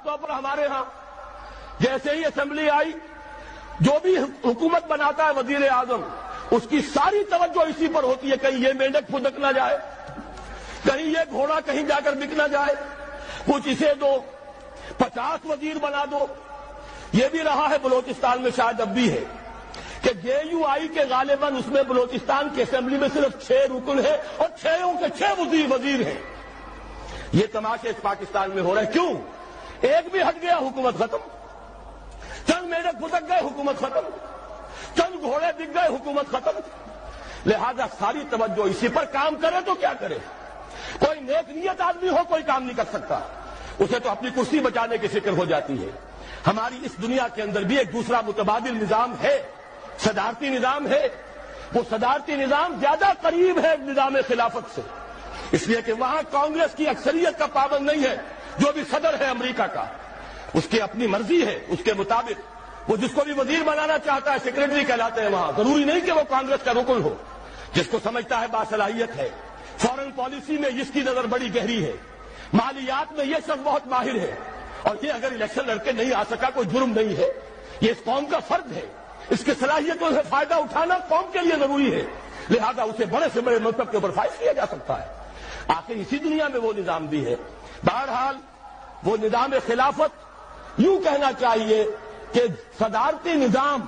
طور پر ہمارے ہاں جیسے ہی اسمبلی آئی، جو بھی حکومت بناتا ہے وزیر اعظم، اس کی ساری توجہ اسی پر ہوتی ہے کہیں یہ مینڈک پھدک نہ جائے، کہیں یہ گھوڑا کہیں جا کر بک نہ جائے، کچھ اسے دو، 50 وزیر بنا دو۔ یہ بھی رہا ہے بلوچستان میں، شاید اب بھی ہے کہ جے یو آئی کے غالباً اس میں بلوچستان کی اسمبلی میں صرف 6 رکن ہیں اور 6 کے 6 وزیر ہیں۔ یہ تماشے اس پاکستان میں ہو رہے ہیں۔ کیوں؟ ایک بھی ہٹ گیا حکومت ختم، چند میڈک پھدک گئے حکومت ختم، چند گھوڑے بک گئے حکومت ختم۔ لہذا ساری توجہ اسی پر، کام کرے تو کیا کرے؟ کوئی نیک نیت آدمی ہو کوئی کام نہیں کر سکتا، اسے تو اپنی کرسی بچانے کی فکر ہو جاتی ہے۔ ہماری اس دنیا کے اندر بھی ایک دوسرا متبادل نظام ہے، صدارتی نظام ہے۔ وہ صدارتی نظام زیادہ قریب ہے نظام خلافت سے، اس لیے کہ وہاں کانگریس کی اکثریت کا پابند نہیں ہے۔ جو بھی صدر ہے امریکہ کا، اس کی اپنی مرضی ہے، اس کے مطابق وہ جس کو بھی وزیر بنانا چاہتا ہے سیکرٹری کہلاتے ہیں وہاں، ضروری نہیں کہ وہ کانگریس کا رکن ہو۔ جس کو سمجھتا ہے باصلاحیت ہے، فورن پالیسی میں جس کی نظر بڑی گہری ہے، مالیات میں یہ شخص بہت ماہر ہے، اور یہ اگر الیکشن لڑ کے نہیں آ سکا کوئی جرم نہیں ہے، یہ اس قوم کا فرض ہے، اس کی صلاحیتوں سے فائدہ اٹھانا قوم کے لیے ضروری ہے، لہذا اسے بڑے سے بڑے منصب کے اوپر فائز کیا جا سکتا ہے۔ آخر اسی دنیا میں وہ نظام بھی ہے۔ بہرحال وہ نظام خلافت یوں کہنا چاہیے کہ صدارتی نظام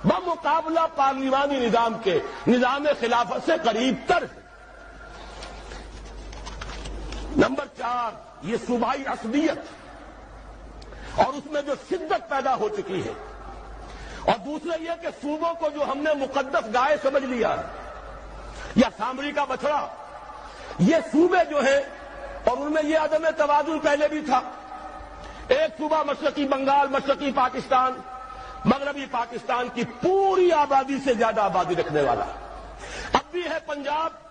بمقابلہ پارلیمانی نظام کے نظام خلافت سے قریب تر ہے۔ نمبر 4، یہ صوبائی عصبیت اور اس میں جو شدت پیدا ہو چکی ہے، اور دوسرا یہ کہ صوبوں کو جو ہم نے مقدس گائے سمجھ لیا ہے یا سامری کا بچڑا، یہ صوبے جو ہیں اور ان میں یہ عدم توازن پہلے بھی تھا۔ ایک صوبہ مشرقی بنگال، مشرقی پاکستان، مغربی پاکستان کی پوری آبادی سے زیادہ آبادی رکھنے والا، اب بھی ہے پنجاب،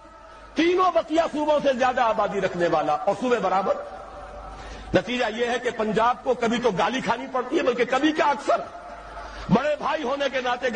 تینوں بقیہ صوبوں سے زیادہ آبادی رکھنے والا، اور صوبے برابر۔ نتیجہ یہ ہے کہ پنجاب کو کبھی تو گالی کھانی پڑتی ہے، بلکہ کبھی کیا اکثر بڑے بھائی ہونے کے ناطے